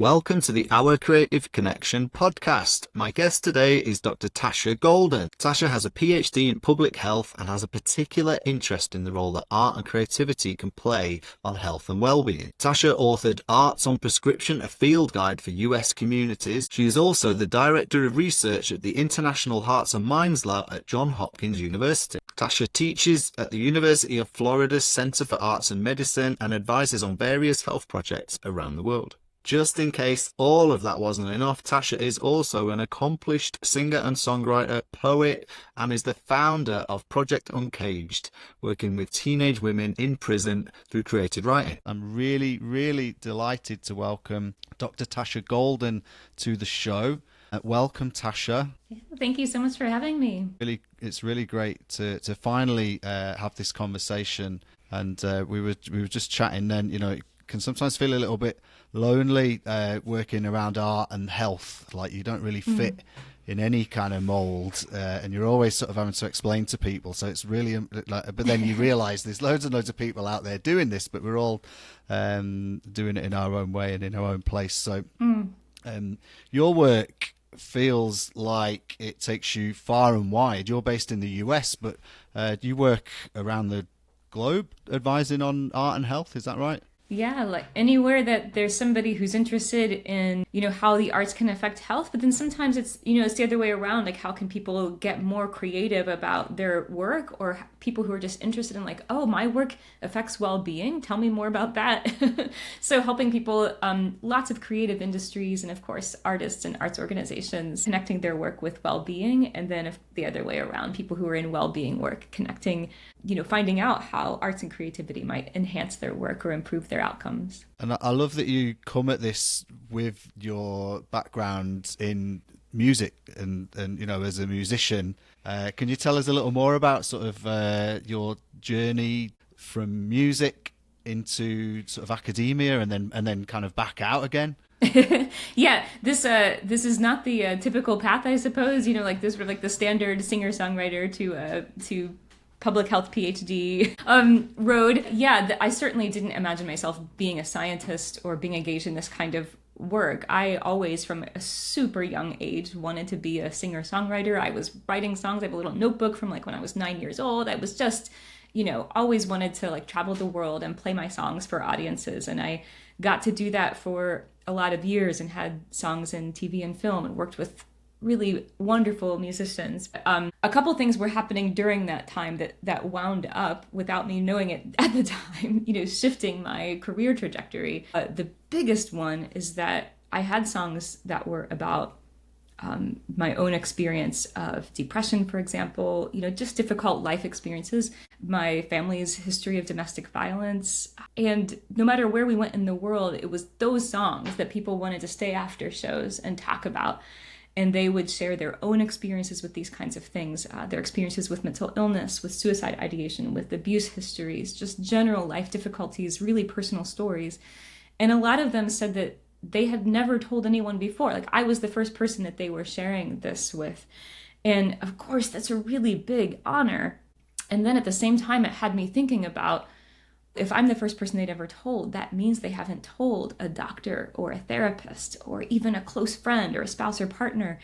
Welcome to the Our Creative Connection podcast. My guest today is Dr. Tasha Golden. Tasha has a PhD in public health and has a particular interest in the role that art and creativity can play on health and well-being. Tasha authored Arts on Prescription, a field guide for US communities. She is also the Director of Research at the International Hearts and Minds Lab at Johns Hopkins University. Tasha teaches at the University of Florida's Center for Arts and Medicine and advises on various health projects around the world. Just in case all of that wasn't enough, Tasha is also an accomplished singer and songwriter, poet, and is the founder of Project Uncaged, working with teenage women in prison through creative writing. I'm really delighted to welcome Dr. Tasha Golden to the show. Welcome, Tasha. Thank you so much for having me. It's really great to finally have this conversation. And we were just chatting then, you know, it can sometimes feel a little bit lonely working around art and health, like you don't really fit in any kind of mold, and you're always sort of having to explain to people, so it's really but then you realize there's loads and loads of people out there doing this, but we're all doing it in our own way and in our own place. So your work feels like it takes you far and wide. You're based in the US, but you work around the globe advising on art and health, is that right? Yeah, like anywhere that there's somebody who's interested in, you know, how the arts can affect health, but then sometimes it's, you know, it's the other way around. Like, how can people get more creative about their work, or people who are just interested in like, oh, my work affects well-being. Tell me more about that. So helping people, lots of creative industries, and of course, artists and arts organizations connecting their work with well-being. And then if the other way around, people who are in well-being work connecting, you know, finding out how arts and creativity might enhance their work or improve their outcomes. And I love that you come at this with your background in music and you know, as a musician. Can you tell us a little more about sort of your journey from music into sort of academia and then kind of back out again? Yeah, this is not the typical path, I suppose. You know, like this were like the standard singer-songwriter to public health PhD road. Yeah, I certainly didn't imagine myself being a scientist or being engaged in this kind of work. I always, from a super young age, wanted to be a singer-songwriter. I was writing songs. I have a little notebook from like when I was 9 years old. I was just, you know, always wanted to like travel the world and play my songs for audiences. And I got to do that for a lot of years and had songs in TV and film and worked with really wonderful musicians. A couple things were happening during that time that wound up, without me knowing it at the time, you know, shifting my career trajectory. The biggest one is that I had songs that were about my own experience of depression, for example, you know, just difficult life experiences, my family's history of domestic violence. And no matter where we went in the world, it was those songs that people wanted to stay after shows and talk about. And they would share their own experiences with these kinds of things, their experiences with mental illness, with suicide ideation, with abuse histories, just general life difficulties, really personal stories. And a lot of them said that they had never told anyone before. Like, I was the first person that they were sharing this with. And of course, that's a really big honor. And then at the same time, it had me thinking about, if I'm the first person they'd ever told, that means they haven't told a doctor or a therapist or even a close friend or a spouse or partner.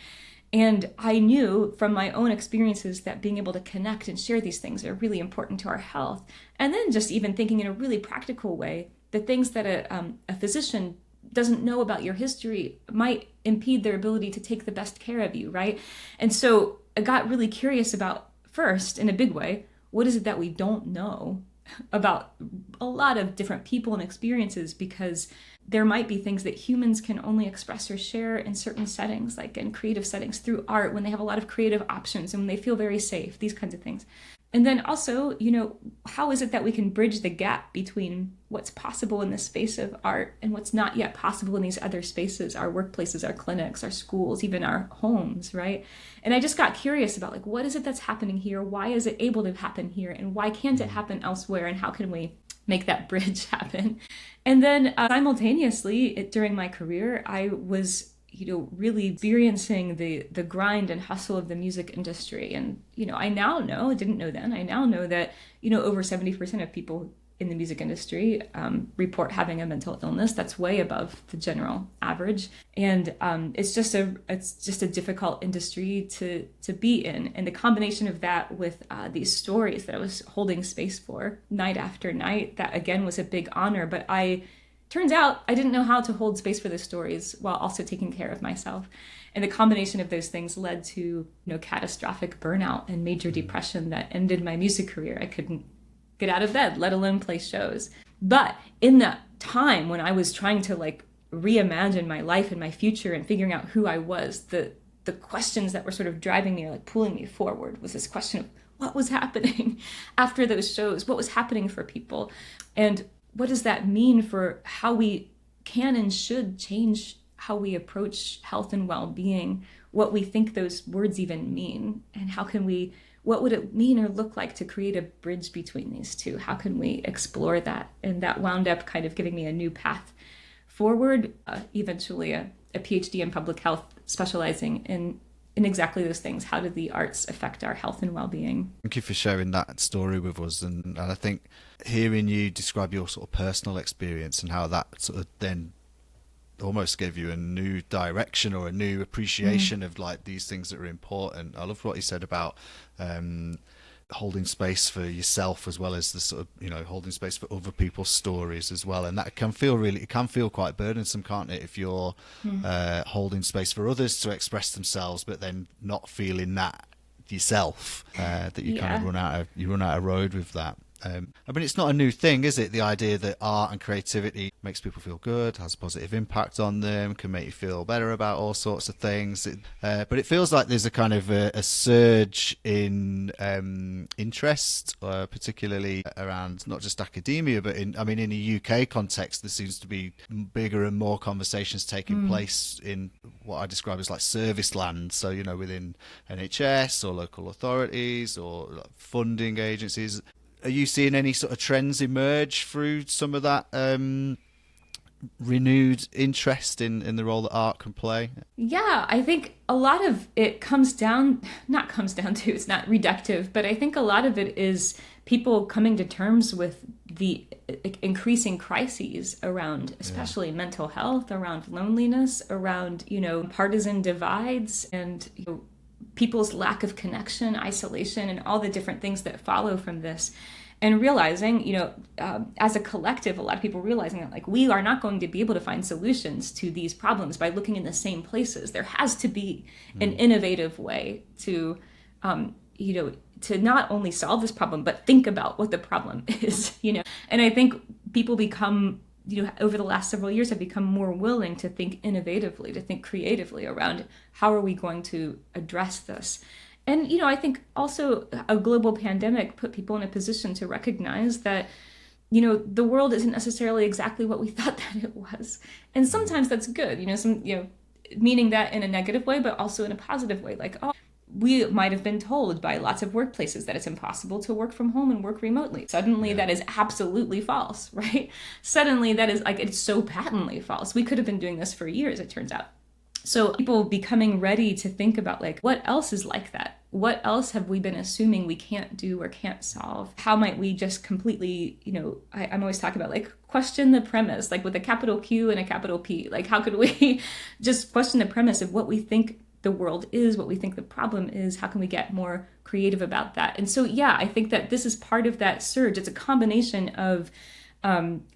And I knew from my own experiences that being able to connect and share these things are really important to our health. And then just even thinking in a really practical way, the things that a physician doesn't know about your history might impede their ability to take the best care of you, right? And so I got really curious about, first, in a big way, what is it that we don't know about a lot of different people and experiences, because there might be things that humans can only express or share in certain settings, like in creative settings through art, when they have a lot of creative options and when they feel very safe, these kinds of things. And then also, you know, how is it that we can bridge the gap between what's possible in the space of art and what's not yet possible in these other spaces, our workplaces, our clinics, our schools, even our homes, right? And I just got curious about, like, what is it that's happening here? Why is it able to happen here? And why can't it happen elsewhere? And how can we make that bridge happen? And then simultaneously, during my career, I was really experiencing the grind and hustle of the music industry. And, I now know, I didn't know then, I now know that, over 70% of people in the music industry report having a mental illness that's way above the general average, and it's just a difficult industry to be in. And the combination of that with these stories that I was holding space for night after night, that again was a big honor. But turns out I didn't know how to hold space for those stories while also taking care of myself. And the combination of those things led to catastrophic burnout and major depression that ended my music career. I couldn't get out of bed, let alone play shows. But in that time when I was trying to reimagine my life and my future and figuring out who I was, the questions that were sort of driving me or pulling me forward was this question of what was happening after those shows, what was happening for people, and what does that mean for how we can and should change how we approach health and well-being, what we think those words even mean, and what would it mean or look like to create a bridge between these two? How can we explore that? And that wound up kind of giving me a new path forward, eventually a PhD in public health, specializing in exactly those things. How do the arts affect our health and well-being? Thank you for sharing that story with us. And I think hearing you describe your sort of personal experience and how that sort of then almost gave you a new direction or a new appreciation of these things that are important. I love what you said about holding space for yourself as well as the sort of holding space for other people's stories as well, and that can feel quite burdensome, can't it, if you're holding space for others to express themselves but then not feeling that yourself, that you kind of run out of road with that. I mean, it's not a new thing, is it? The idea that art and creativity makes people feel good, has a positive impact on them, can make you feel better about all sorts of things. But it feels like there's a kind of a surge in interest, particularly around not just academia, but in a UK context, there seems to be bigger and more conversations taking place in what I describe as service land. So, within NHS or local authorities or funding agencies. Are you seeing any sort of trends emerge through some of that renewed interest in the role that art can play? Yeah, I think a lot of it it's not reductive, but I think a lot of it is people coming to terms with the increasing crises around especially mental health, around loneliness, around, partisan divides, and, people's lack of connection, isolation, and all the different things that follow from this. And realizing, as a collective, a lot of people realizing that we are not going to be able to find solutions to these problems by looking in the same places. There has to be an innovative way to, to not only solve this problem, but think about what the problem is, And I think people become, over the last several years have become more willing to think innovatively, to think creatively around how are we going to address this. And, I think also a global pandemic put people in a position to recognize that, the world isn't necessarily exactly what we thought that it was. And sometimes that's good, meaning that in a negative way, but also in a positive way. We might have been told by lots of workplaces that it's impossible to work from home and work remotely. Suddenly that is absolutely false, right? Suddenly that is it's so patently false. We could have been doing this for years, it turns out. So people becoming ready to think about what else is like that? What else have we been assuming we can't do or can't solve? How might we just completely, I'm always talking about question the premise, with a capital Q and a capital P. How could we just question the premise of what we think the world is, what we think the problem is? How can we get more creative about that? And so, I think that this is part of that surge. It's a combination of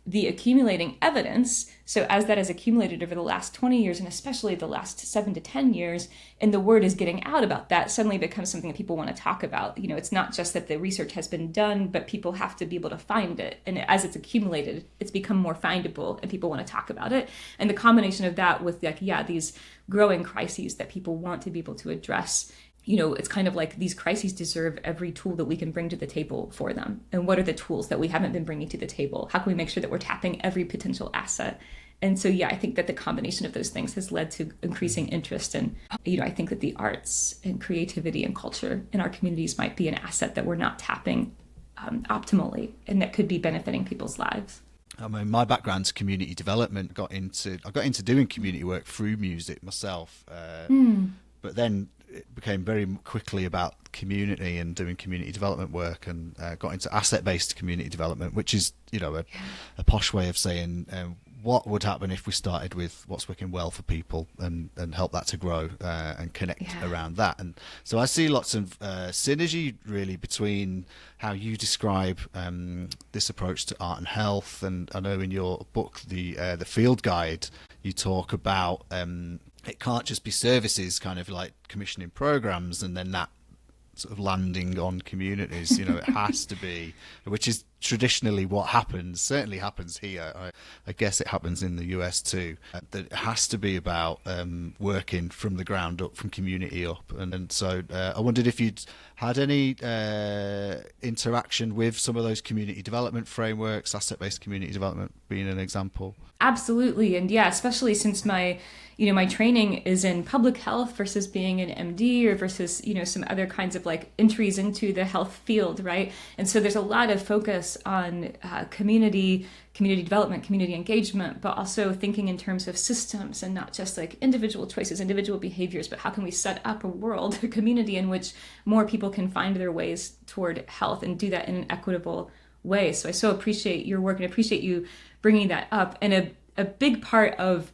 the accumulating evidence. So as that has accumulated over the last 20 years, and especially the last 7 to 10 years, and the word is getting out about that, suddenly becomes something that people want to talk about. It's not just that the research has been done, but people have to be able to find it. And as it's accumulated, it's become more findable and people want to talk about it. And the combination of that with these growing crises that people want to be able to address, it's kind of these crises deserve every tool that we can bring to the table for them. And what are the tools that we haven't been bringing to the table? How can we make sure that we're tapping every potential asset? And so, I think that the combination of those things has led to increasing interest. And, I think that the arts and creativity and culture in our communities might be an asset that we're not tapping optimally, and that could be benefiting people's lives. I mean, my background's community development. I got into doing community work through music myself. But then it became very quickly about community and doing community development work, and got into asset-based community development, which is, a posh way of saying what would happen if we started with what's working well for people and help that to grow and connect around that. And so I see lots of synergy really between how you describe this approach to art and health. And I know in your book, the Field Guide, you talk about it can't just be services, kind of like commissioning programs and then that sort of landing on communities. It has to be, which is traditionally what happens, certainly happens here. I guess it happens in the US too, that it has to be about working from the ground up, from community up. And so I wondered if you'd had any interaction with some of those community development frameworks, asset-based community development being an example. Absolutely. And yeah, especially since my training is in public health versus being an MD or versus, some other kinds of like entries into the health field, right? And so there's a lot of focus on community development, community engagement, but also thinking in terms of systems and not just like individual choices, individual behaviors, but how can we set up a world, a community in which more people can find their ways toward health and do that in an equitable way. So I so appreciate your work and appreciate you bringing that up. And a big part of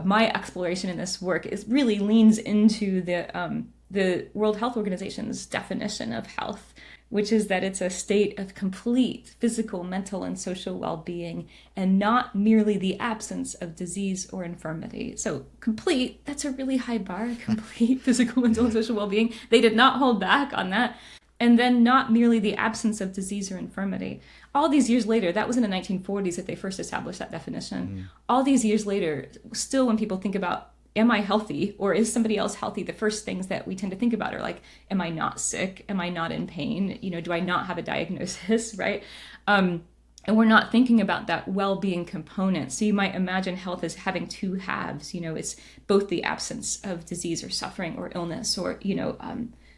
my exploration in this work is really leans into the World Health Organization's definition of health, which is that it's a state of complete physical, mental, and social well-being, and not merely the absence of disease or infirmity. So complete, that's a really high bar, complete physical, mental, and social well-being. They did not hold back on that. And then not merely the absence of disease or infirmity. All these years later, that was in the 1940s that they first established that definition. All these years later, still when people think about, am I healthy or is somebody else healthy? The first things that we tend to think about are like, am I not sick? Am I not in pain? Do I not have a diagnosis, right? And we're not thinking about that well-being component. So you might imagine health as having two halves. It's both the absence of disease or suffering or illness or,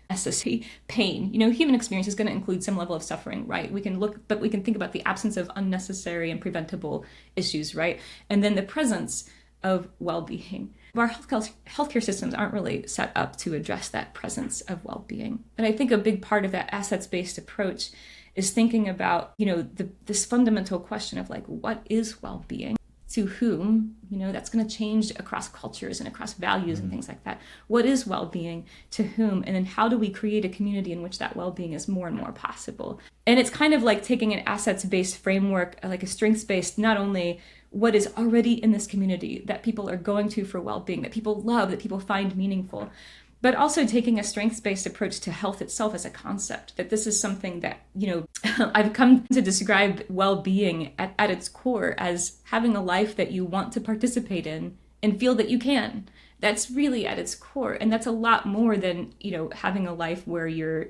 necessity, pain. Human experience is going to include some level of suffering, right? We can think about the absence of unnecessary and preventable issues, right? And then the presence of well-being. Our healthcare systems aren't really set up to address that presence of well-being. And I think a big part of that assets-based approach is thinking about, this fundamental question of like, what is well-being? To whom, that's going to change across cultures and across values and things like that. What is well-being to whom? And then how do we create a community in which that well-being is more and more possible? And it's kind of like taking an assets-based framework, like a strengths-based, not only what is already in this community that people are going to for well-being, that people love, that people find meaningful, but also taking a strengths-based approach to health itself as a concept, that this is something that, I've come to describe well-being at its core as having a life that you want to participate in and feel that you can. That's really at its core. And that's a lot more than, having a life where you're,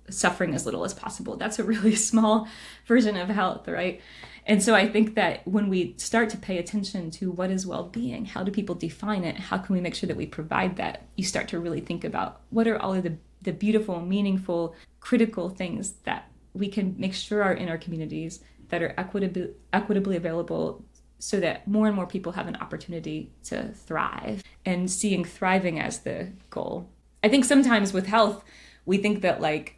suffering as little as possible. That's a really small version of health, right? And so I think that when we start to pay attention to what is well-being, how do people define it, how can we make sure that we provide that, you start to really think about what are all of the beautiful, meaningful, critical things that we can make sure are in our communities that are equitably available so that more and more people have an opportunity to thrive, and seeing thriving as the goal. I think sometimes with health, we think that like,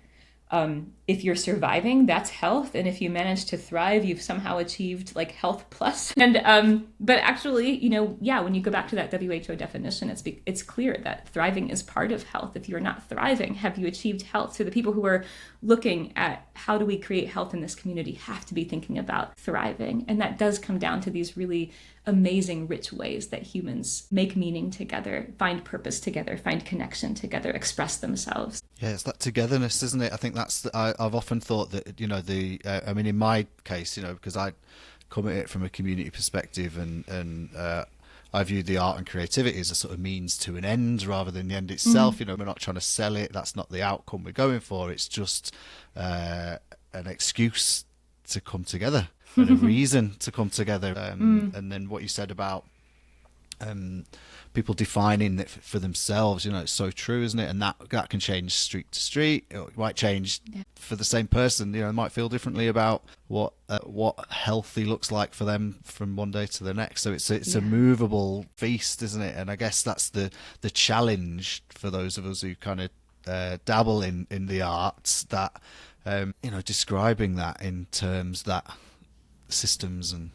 if you're surviving, that's health. And if you manage to thrive, you've somehow achieved like health plus. And, but actually, when you go back to that WHO definition, it's clear that thriving is part of health. If you're not thriving, have you achieved health? So the people who are looking at how do we create health in this community have to be thinking about thriving. And that does come down to these really amazing, rich ways that humans make meaning together, find purpose together, find connection together, express themselves. Yeah, it's that togetherness, isn't it? I think I've often thought that, in my case, because I come at it from a community perspective and I view the art and creativity as a sort of means to an end rather than the end itself. We're not trying to sell it. That's not the outcome we're going for. It's just an excuse to come together and a reason to come together. And then what you said about people defining it for themselves. It's so true, isn't it? And that can change street to street. It might change for the same person. They might feel differently about what healthy looks like for them from one day to the next. So it's a movable feast, isn't it? And I guess that's the challenge for those of us who kind of dabble in the arts, that describing that in terms that systems and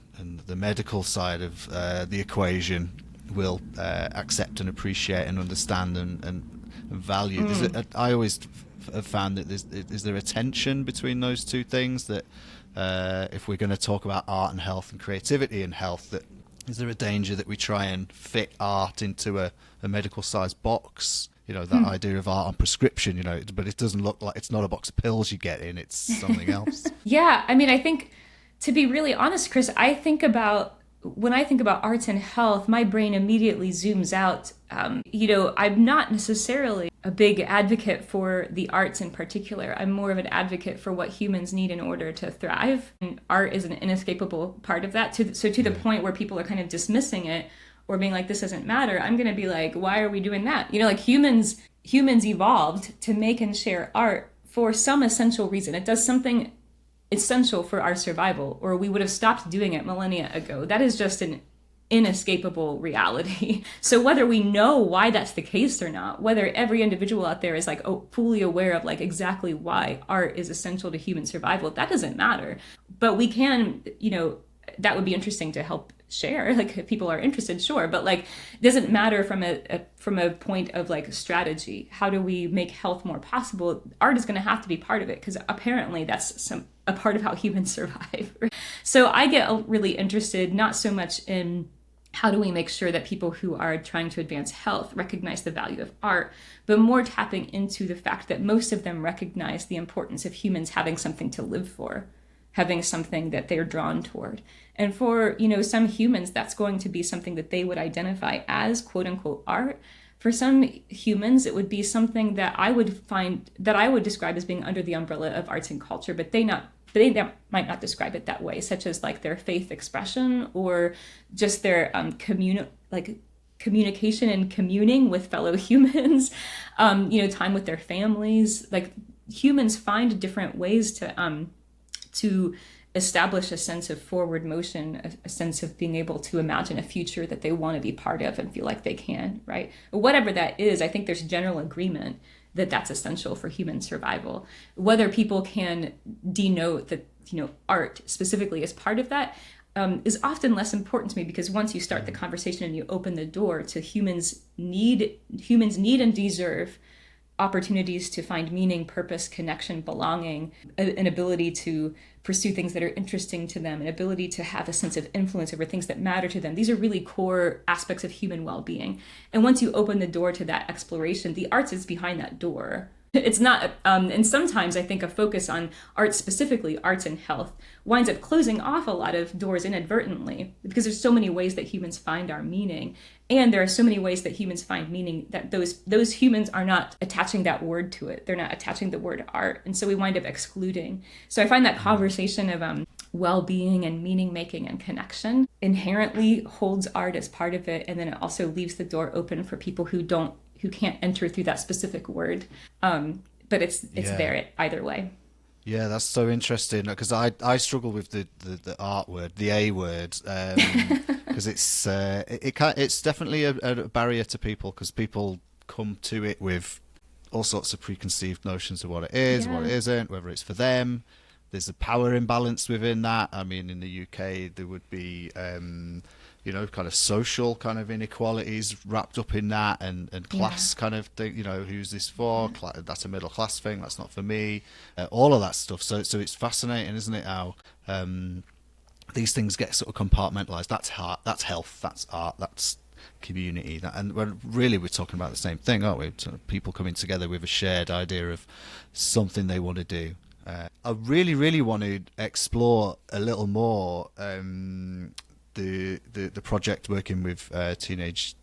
the medical side of the equation will accept and appreciate and understand and value. I always have found that is there a tension between those two things, that if we're going to talk about art and health and creativity and health, that is there a danger that we try and fit art into a medical sized box? That idea of art on prescription, but it doesn't look like, it's not a box of pills you get in, it's something else. Yeah, I mean, I think, to be really honest, Chris, when I think about arts and health, my brain immediately zooms out. I'm not necessarily a big advocate for the arts in particular. I'm more of an advocate for what humans need in order to thrive. And art is an inescapable part of that. To the point where people are kind of dismissing it or being like, this doesn't matter, I'm going to be like, why are we doing that? Humans evolved to make and share art for some essential reason. It does something essential for our survival, or we would have stopped doing it millennia ago. That is just an inescapable reality. So whether we know why that's the case or not, whether every individual out there is like, fully aware of like exactly why art is essential to human survival, that doesn't matter. But we can, that would be interesting to help share, like if people are interested, sure, but like it doesn't matter from a point of like strategy. How do we make health more possible? Art is going to have to be part of it, because apparently that's a part of how humans survive. So I get really interested not so much in how do we make sure that people who are trying to advance health recognize the value of art, but more tapping into the fact that most of them recognize the importance of humans having something to live for, having something that they're drawn toward. And for, some humans, that's going to be something that they would identify as quote unquote art. For some humans, it would be something that I would describe as being under the umbrella of arts and culture, but they might not describe it that way, such as like their faith expression or just their communication and communing with fellow humans, time with their families. Like humans find different ways to establish a sense of forward motion, a sense of being able to imagine a future that they want to be part of and feel like they can, right? Whatever that is, I think there's general agreement that that's essential for human survival. Whether people can denote that, art specifically as part of that is often less important to me, because once you start the conversation and you open the door to humans need and deserve opportunities to find meaning, purpose, connection, belonging, an ability to pursue things that are interesting to them, an ability to have a sense of influence over things that matter to them. These are really core aspects of human well-being. And once you open the door to that exploration, the arts is behind that door. It's not, and sometimes I think a focus on art, specifically arts and health, winds up closing off a lot of doors inadvertently, because there's so many ways that humans find our meaning. And there are so many ways that humans find meaning that those humans are not attaching that word to it. They're not attaching the word art. And so we wind up excluding. So I find that conversation of well-being and meaning making and connection inherently holds art as part of it. And then it also leaves the door open for people who can't enter through that specific word. But it's there either way. Yeah, that's so interesting, because I struggle with the art word, the A word, because it's definitely a barrier to people, because people come to it with all sorts of preconceived notions of what it is, what it isn't, whether it's for them. There's a power imbalance within that. I mean, in the UK, there would be kind of social kind of inequalities wrapped up in that, and class kind of thing, who's this for? That's a middle class thing, that's not for me. All of that stuff. So it's fascinating, isn't it, how these things get sort of compartmentalized. That's heart, that's health, that's art, that's community. And we're talking about the same thing, aren't we? Sort of people coming together with a shared idea of something they want to do. I really, really want to explore a little more the project working with teenage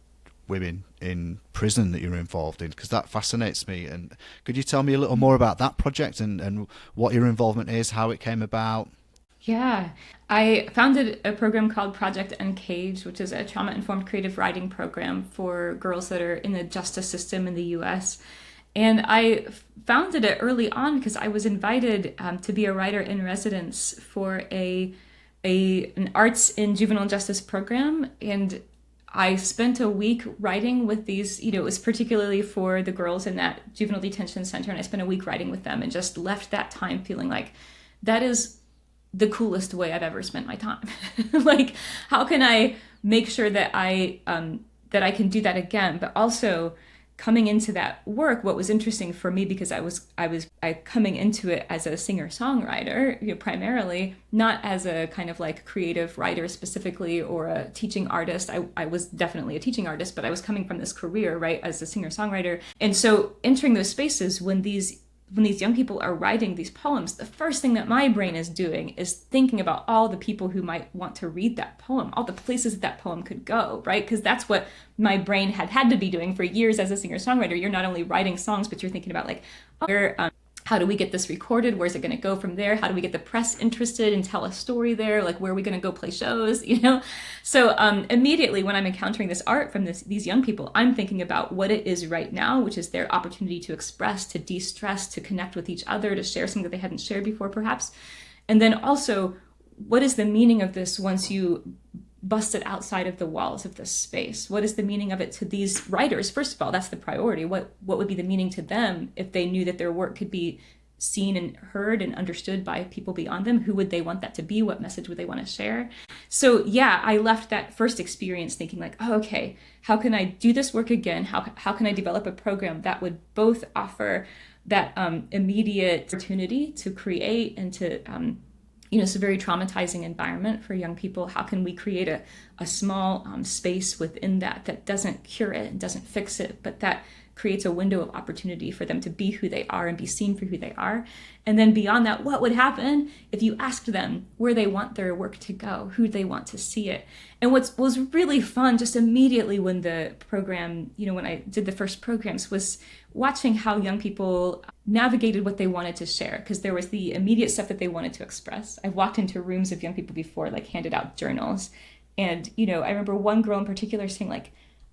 women in prison that you're involved in, because that fascinates me. And could you tell me a little more about that project and what your involvement is, how it came about? Yeah. I founded a program called Project Uncaged, which is a trauma informed creative writing program for girls that are in the justice system in the US. And I founded it early on because I was invited to be a writer in residence for an arts in juvenile justice program. And I spent a week writing with these, it was particularly for the girls in that juvenile detention center. And I spent a week writing with them and just left that time feeling like that is the coolest way I've ever spent my time. Like, how can I make sure that I can do that again? But also coming into that work, what was interesting for me, because I coming into it as a singer-songwriter, primarily, not as a kind of like creative writer specifically or a teaching artist. I was definitely a teaching artist, but I was coming from this career, right, as a singer-songwriter. And so entering those spaces when these young people are writing these poems, the first thing that my brain is doing is thinking about all the people who might want to read that poem, all the places that poem could go, right? Because that's what my brain had to be doing for years as a singer-songwriter. You're not only writing songs, but you're thinking about like, how do we get this recorded? Where's it going to go from there? How do we get the press interested and tell a story there? Like, where are we going to go play shows? So immediately when I'm encountering this art from these young people, I'm thinking about what it is right now, which is their opportunity to express, to de-stress, to connect with each other, to share something that they hadn't shared before, perhaps. And then also, what is the meaning of this once you bust it outside of the walls of this space? What is the meaning of it to these writers? First of all, that's the priority. What would be the meaning to them if they knew that their work could be seen and heard and understood by people beyond them? Who would they want that to be? What message would they want to share? So yeah, I left that first experience thinking like, oh, okay, how can I do this work again? How can I develop a program that would both offer that immediate opportunity to create and to it's a very traumatizing environment for young people. How can we create a small space within that doesn't cure it and doesn't fix it, but that creates a window of opportunity for them to be who they are and be seen for who they are? And then beyond that, what would happen if you asked them where they want their work to go, who they want to see it? And what was really fun just immediately when the program, when I did the first programs, was watching how young people navigated what they wanted to share, because there was the immediate stuff that they wanted to express. I've walked into rooms of young people before, like handed out journals. And, I remember one girl in particular saying like,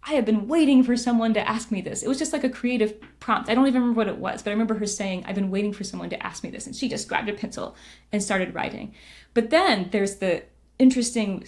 I have been waiting for someone to ask me this. It was just like a creative prompt. I don't even remember what it was, but I remember her saying, I've been waiting for someone to ask me this. And she just grabbed a pencil and started writing. But then there's the interesting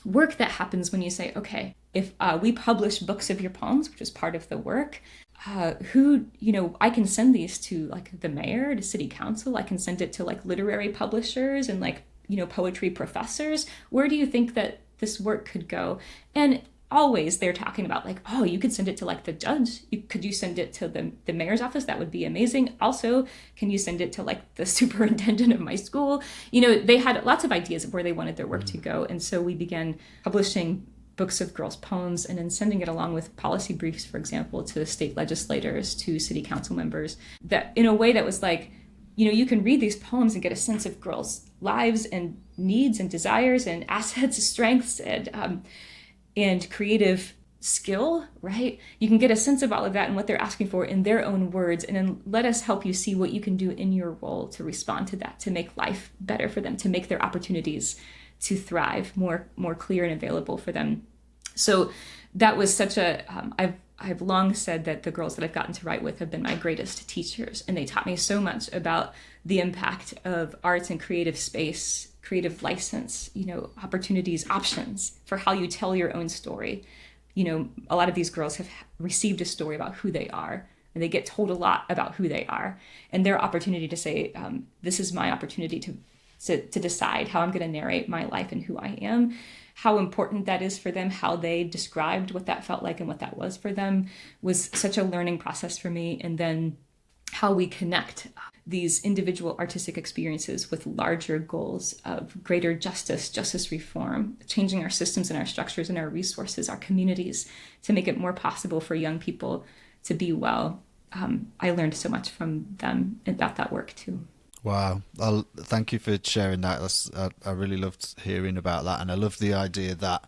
work that happens when you say, okay, if we publish books of your poems, which is part of the work, I can send these to like the mayor, to city council. I can send it to like literary publishers and like, poetry professors. Where do you think that this work could go? And always they're talking about like, oh, you could send it to like the judge. Could you send it to the mayor's office? That would be amazing. Also, can you send it to like the superintendent of my school? They had lots of ideas of where they wanted their work to go. And so we began publishing books of girls' poems and then sending it along with policy briefs, for example, to state legislators, to city council members, that in a way that was like, you can read these poems and get a sense of girls' lives and needs and desires and assets, strengths, and creative skill, right? You can get a sense of all of that and what they're asking for in their own words, and then let us help you see what you can do in your role to respond to that, to make life better for them, to make their opportunities to thrive more clear and available for them. So that was such I've long said that the girls that I've gotten to write with have been my greatest teachers, and they taught me so much about the impact of arts and creative space, creative license, opportunities, options for how you tell your own story. A lot of these girls have received a story about who they are, and they get told a lot about who they are, and their opportunity to say, this is my opportunity to decide how I'm going to narrate my life and who I am, how important that is for them, how they described what that felt like and what that was for them, was such a learning process for me. And then how we connect these individual artistic experiences with larger goals of greater justice reform, changing our systems and our structures and our resources, our communities, to make it more possible for young people to be well. I learned so much from them about that work too. Wow. Thank you for sharing that. I really loved hearing about that. And I love the idea that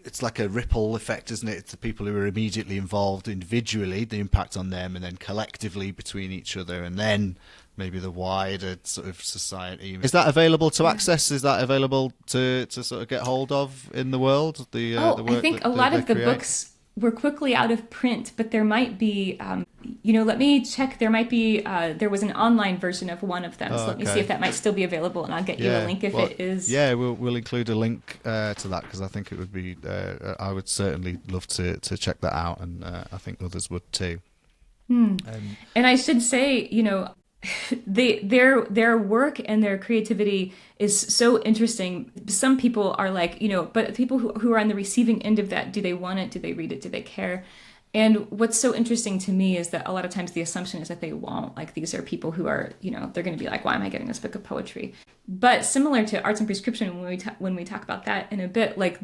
it's like a ripple effect, isn't it? It's the people who are immediately involved individually, the impact on them, and then collectively between each other, and then maybe the wider sort of society. Is that available to access? Is that available to sort of get hold of in the world? The work I think a lot of the books were quickly out of print, but there might be, let me check. There might be, there was an online version of one of them. So let me see if that might still be available, and I'll get you a link if it is. Yeah, we'll include a link to that, because I think it would be, I would certainly love to check that out, and I think others would too. And I should say, their work and their creativity is so interesting. Some people are like, but people who are on the receiving end of that, do they want it? Do they read it? Do they care? And what's so interesting to me is that a lot of times the assumption is that they won't. Like, these are people who are, they're going to be like, why am I getting this book of poetry? But similar to Arts and Prescription, when we talk about that in a bit, like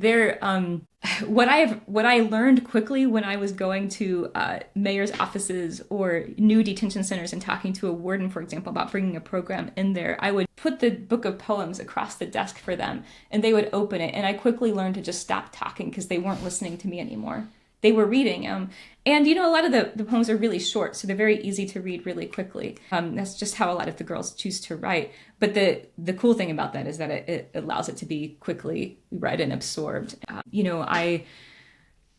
what I learned quickly when I was going to mayor's offices or new detention centers and talking to a warden, for example, about bringing a program in there, I would put the book of poems across the desk for them, and they would open it. And I quickly learned to just stop talking because they weren't listening to me anymore. They were reading them. And, a lot of the poems are really short, so they're very easy to read really quickly. That's just how a lot of the girls choose to write. But the cool thing about that is that it allows it to be quickly read and absorbed.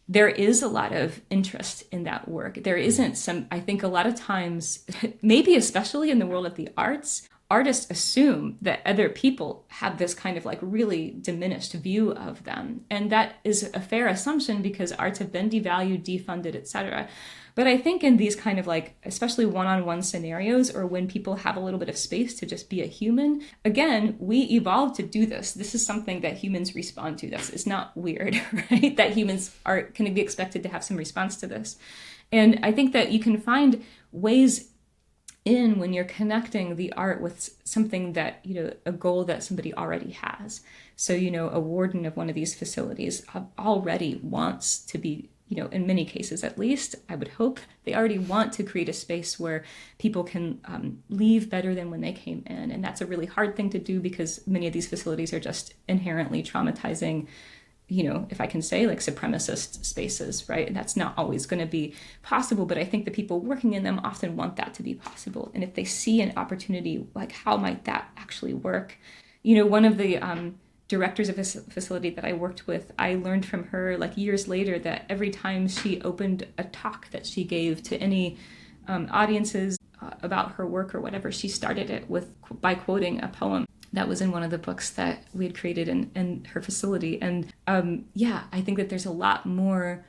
There is a lot of interest in that work. There isn't I think a lot of times, maybe especially in the world of the arts, artists assume that other people have this kind of like really diminished view of them. And that is a fair assumption because arts have been devalued, defunded, etc. But I think in these kind of like, especially one-on-one scenarios, or when people have a little bit of space to just be a human, again, we evolved to do this. This is something that humans respond to. It's not weird, right? That humans can be expected to have some response to this. And I think that you can find ways when you're connecting the art with something that, a goal that somebody already has. So, a warden of one of these facilities already wants to be, in many cases at least, I would hope, they already want to create a space where people can leave better than when they came in. And that's a really hard thing to do because many of these facilities are just inherently traumatizing, if I can say, like supremacist spaces, right? And that's not always going to be possible, but I think the people working in them often want that to be possible. And if they see an opportunity, like how might that actually work? One of the directors of a facility that I worked with, I learned from her like years later that every time she opened a talk that she gave to any audiences about her work or whatever, she started it by quoting a poem that was in one of the books that we had created in her facility. And I think that there's a lot more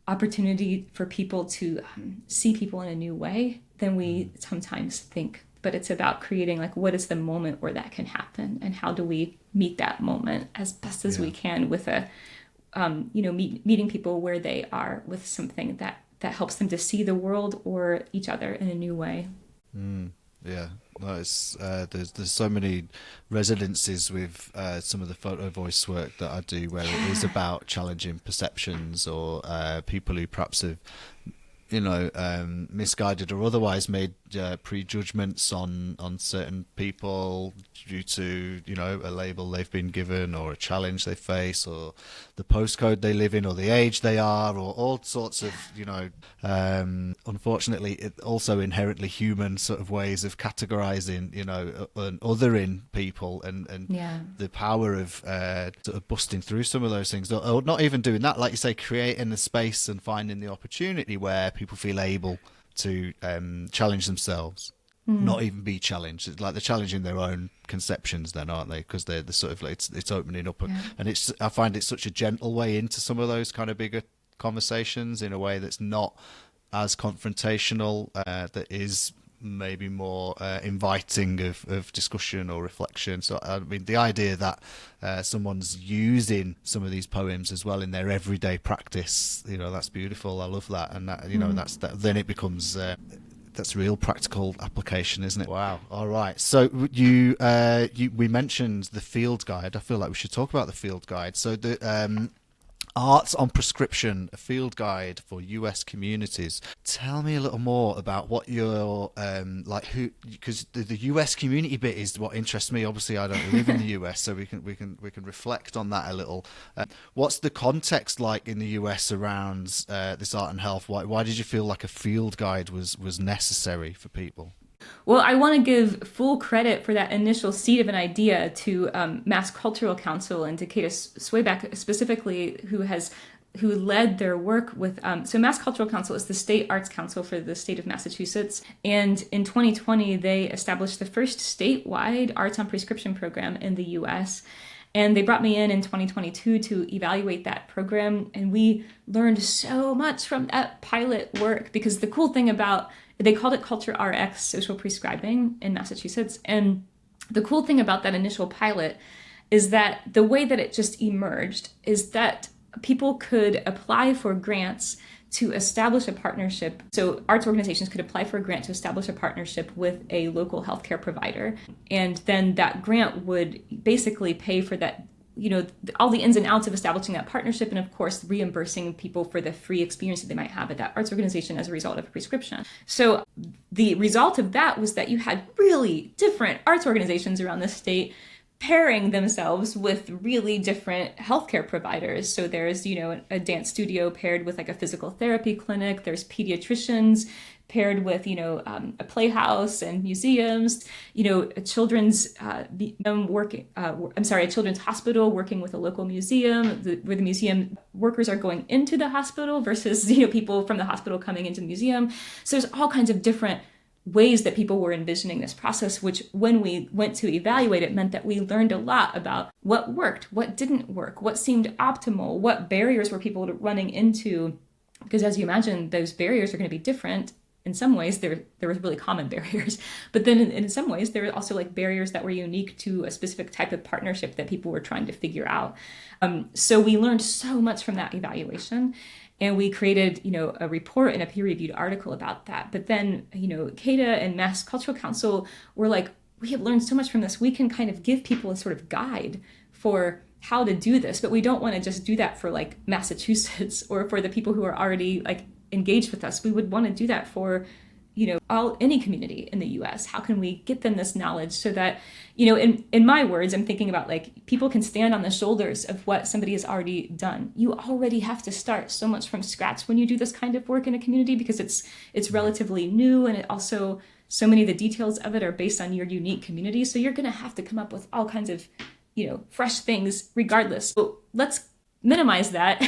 opportunity for people to see people in a new way than we sometimes think. But it's about creating like, what is the moment where that can happen? And how do we meet that moment as best as we can with meeting people where they are with something that helps them to see the world or each other in a new way. Yeah. No, it's there's so many resonances with some of the photo voice work that I do, where it is about challenging perceptions or people who perhaps have, misguided or otherwise made prejudgments on certain people due to a label they've been given or a challenge they face or the postcode they live in or the age they are or all sorts of unfortunately it also inherently human sort of ways of categorizing and othering people and the power of sort of busting through some of those things, or not even doing that, like you say, creating the space and finding the opportunity where people feel able to challenge themselves, not even be challenged. It's like they're challenging their own conceptions then, aren't they? Because they're the sort of like it's opening up and I find it's such a gentle way into some of those kind of bigger conversations in a way that's not as confrontational, that is maybe more inviting of discussion or reflection. So I mean, the idea that someone's using some of these poems as well in their everyday practice, that's beautiful. I love that. And that that's that, then it becomes that's real practical application, isn't it? Wow. All right, so we mentioned the field guide. I feel like we should talk about the field guide. So Arts on Prescription, a field guide for US communities. Tell me a little more about what your because the US community bit is what interests me. Obviously, I don't live in the US, so we can reflect on that a little. What's the context like in the US around this art and health? Why did you feel like a field guide was necessary for people? Well, I want to give full credit for that initial seed of an idea to Mass Cultural Council and to Kata Swayback specifically, who led their work with. So Mass Cultural Council is the state arts council for the state of Massachusetts. And in 2020, they established the first statewide arts on prescription program in the US. And they brought me in 2022 to evaluate that program. And we learned so much from that pilot work, because the cool thing about, they called it Culture RX, social prescribing in Massachusetts. And the cool thing about that initial pilot is that the way that it just emerged is that people could apply for grants to establish a partnership. So arts organizations could apply for a grant to establish a partnership with a local healthcare provider. And then that grant would basically pay for that, all the ins and outs of establishing that partnership, and of course reimbursing people for the free experience that they might have at that arts organization as a result of a prescription. So the result of that was that you had really different arts organizations around the state pairing themselves with really different healthcare providers. So there's, a dance studio paired with like a physical therapy clinic. There's pediatricians paired with, a playhouse and museums, a children's a children's hospital working with a local museum, where the museum workers are going into the hospital versus, people from the hospital coming into the museum. So there's all kinds of different ways that people were envisioning this process, which when we went to evaluate it meant that we learned a lot about what worked, what didn't work, what seemed optimal, what barriers were people running into. Because as you imagine, those barriers are going to be different. In some ways, there was really common barriers, but then in some ways, there were also like barriers that were unique to a specific type of partnership that people were trying to figure out. So we learned so much from that evaluation. And we created, a report and a peer-reviewed article about that. But then, CADA and Mass Cultural Council were like, we have learned so much from this. We can kind of give people a sort of guide for how to do this, but we don't want to just do that for like Massachusetts or for the people who are already like engaged with us. We would want to do that for, any community in the US. How can we get them this knowledge so that, in my words, I'm thinking about like people can stand on the shoulders of what somebody has already done. You already have to start so much from scratch when you do this kind of work in a community, because it's relatively new, and it also, so many of the details of it are based on your unique community. So you're going to have to come up with all kinds of, fresh things regardless. So let's minimize that.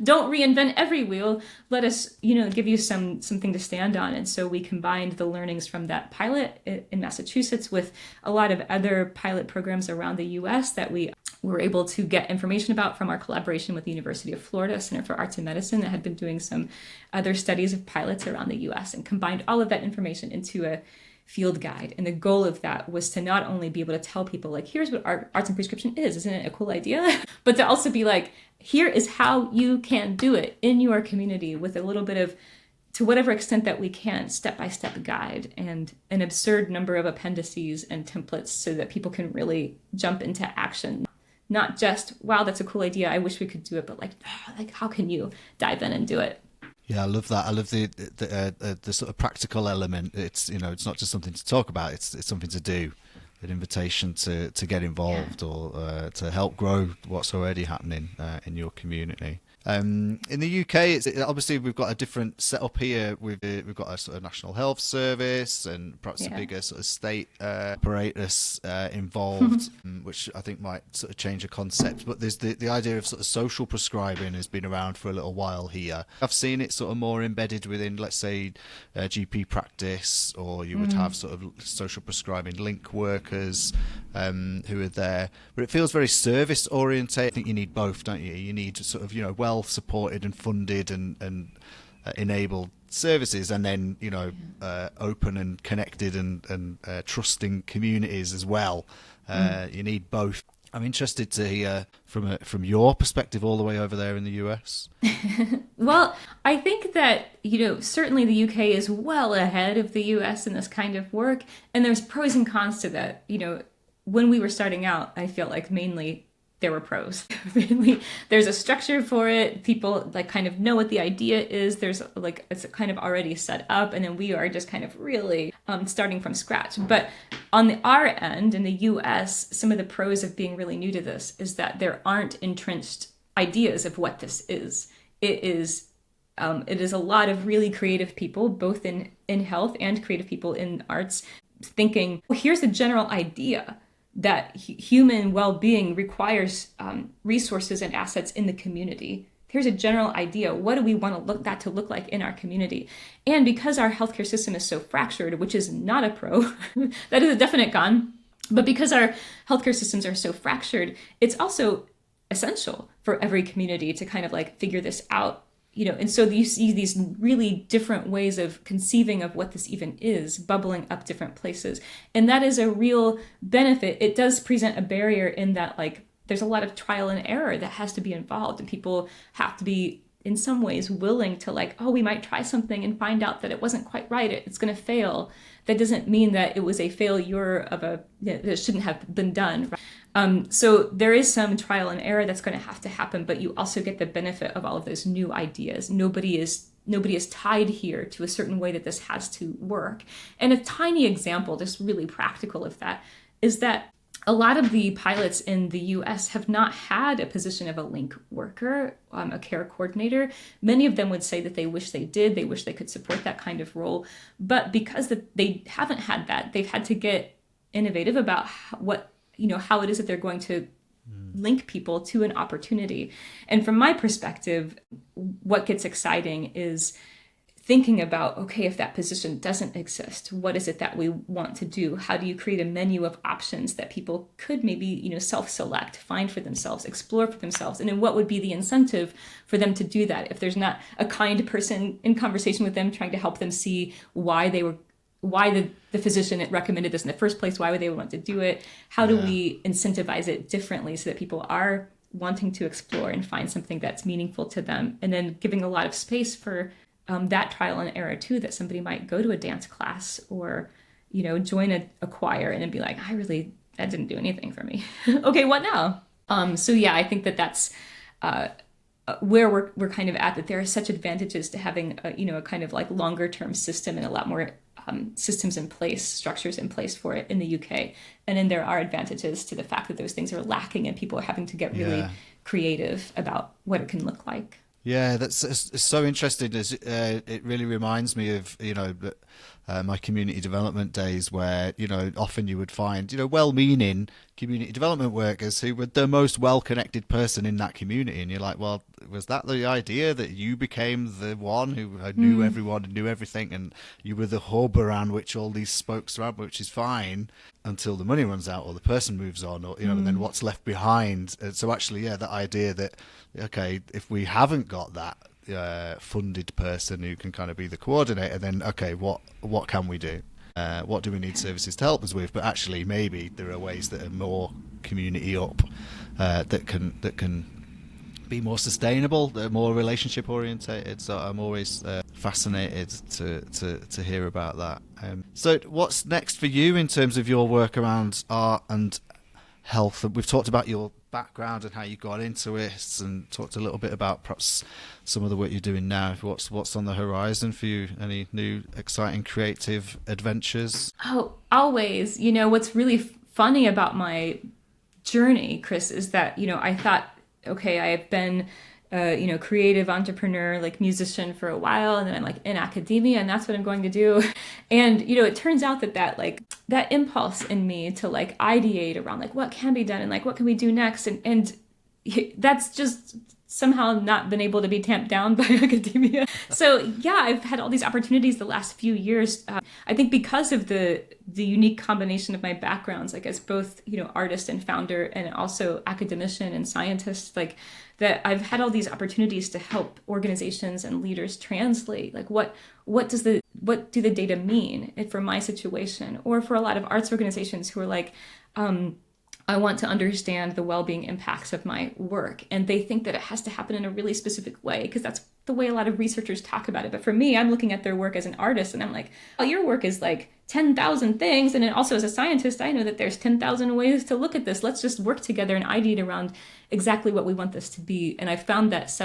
Don't reinvent every wheel. Let us, give you something to stand on. And so we combined the learnings from that pilot in Massachusetts with a lot of other pilot programs around the US that we were able to get information about from our collaboration with the University of Florida Center for Arts and Medicine, that had been doing some other studies of pilots around the US, and combined all of that information into a field guide. And the goal of that was to not only be able to tell people like, here's what arts and prescription is, isn't it a cool idea? But to also be like, here is how you can do it in your community with a little bit of, to whatever extent that we can, step-by-step guide and an absurd number of appendices and templates so that people can really jump into action. Not just, wow, that's a cool idea, I wish we could do it, but like how can you dive in and do it? Yeah, I love that. I love the sort of practical element. It's it's not just something to talk about. It's something to do. An invitation to get involved, or to help grow what's already happening in your community. In the UK, obviously we've got a different setup here. We've got a sort of National Health Service and perhaps a bigger sort of state apparatus involved, which I think might sort of change the concept. But there's the idea of sort of social prescribing has been around for a little while here. I've seen it sort of more embedded within, let's say, GP practice, or you would have sort of social prescribing link workers who are there. But it feels very service oriented. I think you need both, don't you? You need sort of, well supported and funded and enabled services, and then open and connected and trusting communities as well. You need both. I'm interested to hear from your perspective all the way over there in the US. Well, I think that, certainly the UK is well ahead of the US in this kind of work, and there's pros and cons to that. When we were starting out, I felt like mainly there were pros. Really, there's a structure for it. People like kind of know what the idea is. There's like, it's kind of already set up, and then we are just kind of really starting from scratch. But on our end in the US, some of the pros of being really new to this is that there aren't entrenched ideas of what this is. It is a lot of really creative people, both in health and creative people in arts, thinking, well, here's a general idea that human well-being requires resources and assets in the community. Here's a general idea. What do we want to look like in our community? And because our healthcare system is so fractured, which is not a pro, that is a definite con, but because our healthcare systems are so fractured, it's also essential for every community to kind of like figure this out. And so you see these really different ways of conceiving of what this even is, bubbling up different places. And that is a real benefit. It does present a barrier in that, like, there's a lot of trial and error that has to be involved, and people have to be, in some ways, willing to like, oh, we might try something and find out that it wasn't quite right. It's going to fail. That doesn't mean that it was a failure that it shouldn't have been done. So there is some trial and error that's going to have to happen, but you also get the benefit of all of those new ideas. Nobody is tied here to a certain way that this has to work. And a tiny example, just really practical of that, is that a lot of the pilots in the US have not had a position of a link worker, a care coordinator. Many of them would say that they wish they did. They wish they could support that kind of role. But because they haven't had that, they've had to get innovative about how it is that they're going to link people to an opportunity. And from my perspective, what gets exciting is thinking about, okay, if that position doesn't exist, what is it that we want to do? How do you create a menu of options that people could maybe, self-select, find for themselves, explore for themselves? And then what would be the incentive for them to do that if there's not a kind person in conversation with them trying to help them see why the physician recommended this in the first place, why would they want to do it? How do we incentivize it differently so that people are wanting to explore and find something that's meaningful to them? And then giving a lot of space for that trial and error too, that somebody might go to a dance class or, join a choir and then be like, that didn't do anything for me. Okay, what now? So yeah, I think that's where we're kind of at, that there are such advantages to having a kind of like longer term system and a lot more systems in place, structures in place for it in the UK. And then there are advantages to the fact that those things are lacking and people are having to get really creative about what it can look like. Yeah, it's so interesting. It really reminds me of my community development days, where often you would find well-meaning community development workers who were the most well-connected person in that community, and you're like, well, was that the idea, that you became the one who knew everyone and knew everything, and you were the hub around which all these spokes around, which is fine until the money runs out or the person moves on, or and then what's left behind. And so actually, that idea that, okay, if we haven't got that funded person who can kind of be the coordinator, then okay, what can we do? What do we need services to help us with? But actually, maybe there are ways that are more community up, that can be more sustainable, that are more relationship orientated. So I'm always fascinated to hear about that. So what's next for you in terms of your work around art and health? We've talked about your background and how you got into it, and talked a little bit about perhaps some of the work you're doing now. What's on the horizon for you? Any new exciting creative adventures? Oh, always. What's really funny about my journey, Chris, is that I thought, okay, I've been creative entrepreneur, like musician for a while, and then I'm like in academia, and that's what I'm going to do. And it turns out that impulse in me to like ideate around like what can be done and like what can we do next, and that's just somehow not been able to be tamped down by academia. So yeah, I've had all these opportunities the last few years. I think because of the unique combination of my backgrounds, like as both artist and founder, and also academician and scientist, like that I've had all these opportunities to help organizations and leaders translate like what do the data mean for my situation, or for a lot of arts organizations who are like, I want to understand the well-being impacts of my work. And they think that it has to happen in a really specific way because that's the way a lot of researchers talk about it. But for me, I'm looking at their work as an artist and I'm like, oh, your work is like 10,000 things. And then also as a scientist, I know that there's 10,000 ways to look at this. Let's just work together and ideate around exactly what we want this to be. And I found that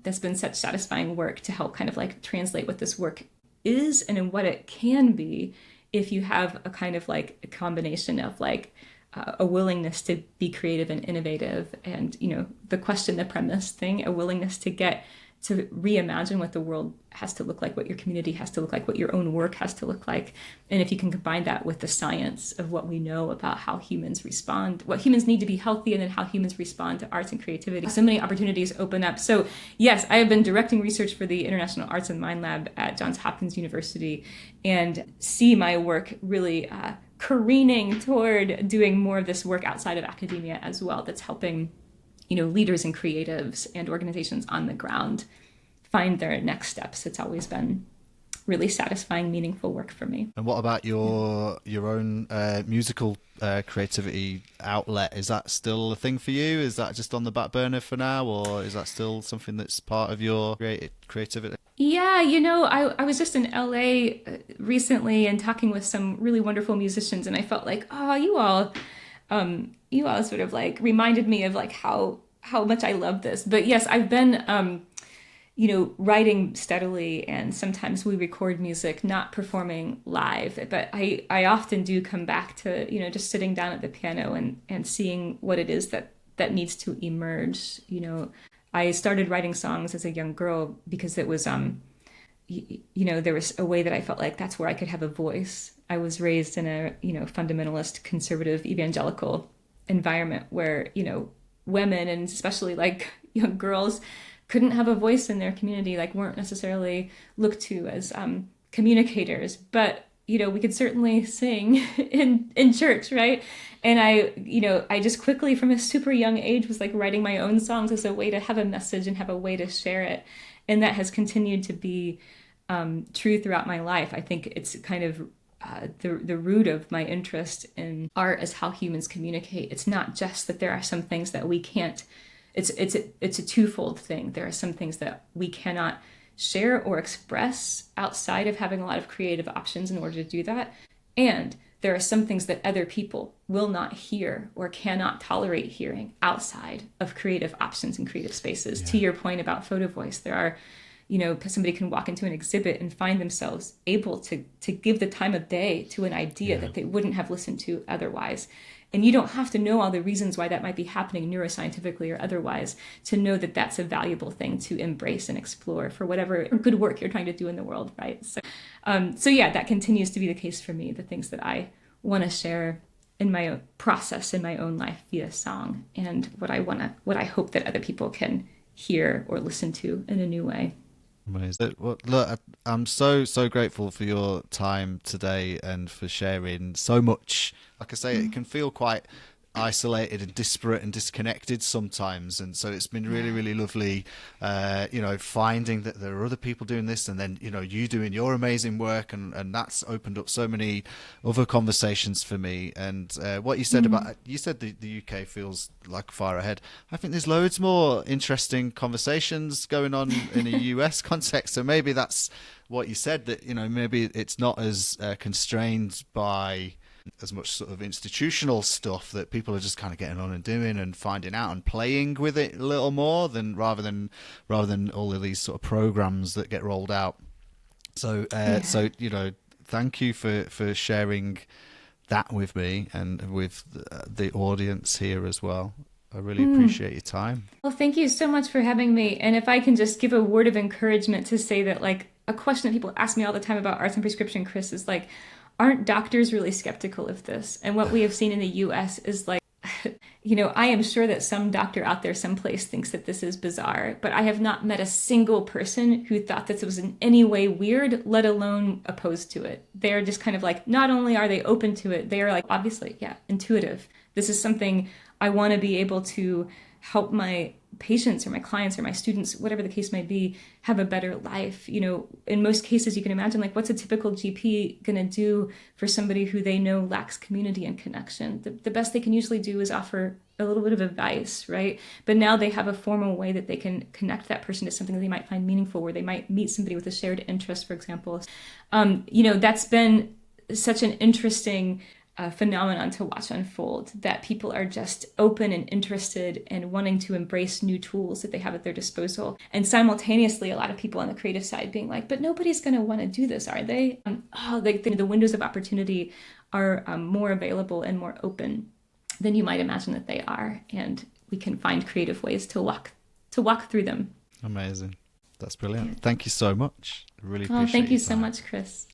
that's been such satisfying work to help kind of like translate what this work is and in what it can be if you have a kind of like a combination of like a willingness to be creative and innovative and, you know, the question, the premise thing, a willingness to get to reimagine what the world has to look like, what your community has to look like, what your own work has to look like. And if you can combine that with the science of what we know about how humans respond, what humans need to be healthy, and then how humans respond to arts and creativity, so many opportunities open up. So yes, I have been directing research for the International Arts and Mind Lab at Johns Hopkins University and see my work really careening toward doing more of this work outside of academia as well, that's helping, you know, leaders and creatives and organizations on the ground find their next steps. It's always been really satisfying, meaningful work for me. And what about your own musical creativity outlet? Is that still a thing for you? Is that just on the back burner for now, or is that still something that's part of your creativity? Yeah, you know, I was just in LA recently and talking with some really wonderful musicians, and I felt like, oh, you all sort of like reminded me of like how much I love this. But yes, I've been you know, writing steadily, and sometimes we record music, not performing live. But I often do come back to, you know, just sitting down at the piano and seeing what it is that needs to emerge. You know, I started writing songs as a young girl because it was, you know, there was a way that I felt like that's where I could have a voice. I was raised in a, you know, fundamentalist, conservative, evangelical environment where, you know, women and especially like young girls couldn't have a voice in their community, like weren't necessarily looked to as communicators, but, you know, we could certainly sing in church, right? And I just quickly from a super young age was like writing my own songs as a way to have a message and have a way to share it. And that has continued to be true throughout my life. I think it's kind of the root of my interest in art is how humans communicate. It's not just that there are some things that we can't. It's a twofold thing. There are some things that we cannot share or express outside of having a lot of creative options in order to do that. And there are some things that other people will not hear or cannot tolerate hearing outside of creative options and creative spaces. Yeah. To your point about photo voice, there are, you know, somebody can walk into an exhibit and find themselves able to give the time of day to an idea that they wouldn't have listened to otherwise. And you don't have to know all the reasons why that might be happening neuroscientifically or otherwise to know that that's a valuable thing to embrace and explore for whatever good work you're trying to do in the world, right? So yeah, that continues to be the case for me, the things that I want to share in my own process, in my own life via song, and what I hope that other people can hear or listen to in a new way. Amazing. Well, look, I'm so grateful for your time today and for sharing so much. Like I say, it can feel quite isolated and disparate and disconnected sometimes, and so it's been really lovely, you know, finding that there are other people doing this, and then, you know, you doing your amazing work, and that's opened up so many other conversations for me. And what you said about, you said the UK feels like far ahead. I think there's loads more interesting conversations going on in a US context, so maybe that's what you said, that, you know, maybe it's not as constrained by as much sort of institutional stuff, that people are just kind of getting on and doing and finding out and playing with it a little more than rather than all of these sort of programs that get rolled out. So so, you know, thank you for sharing that with me and with the audience here as well. I really appreciate your time. Well, thank you so much for having me. And if I can just give a word of encouragement to say that, like, a question that people ask me all the time about arts and prescription, Chris, is like, aren't doctors really skeptical of this? And what we have seen in the US is like, you know, I am sure that some doctor out there someplace thinks that this is bizarre, but I have not met a single person who thought this was in any way weird, let alone opposed to it. They're just kind of like, not only are they open to it, they are like, obviously, yeah, intuitive. This is something I want to be able to help my patients or my clients or my students, whatever the case might be, have a better life. In most cases, you can imagine, like, what's a typical GP going to do for somebody who they know lacks community and connection? The best they can usually do is offer a little bit of advice, right? But now they have a formal way that they can connect that person to something that they might find meaningful, where they might meet somebody with a shared interest, for example. That's been such an interesting phenomenon to watch unfold, that people are just open and interested and wanting to embrace new tools that they have at their disposal. And simultaneously, a lot of people on the creative side being like, but nobody's going to want to do this, are they? The windows of opportunity are more available and more open than you might imagine that they are. And we can find creative ways to walk through them. Amazing. That's brilliant. Thank you so much. I really appreciate Thank you your so time. much, Chris.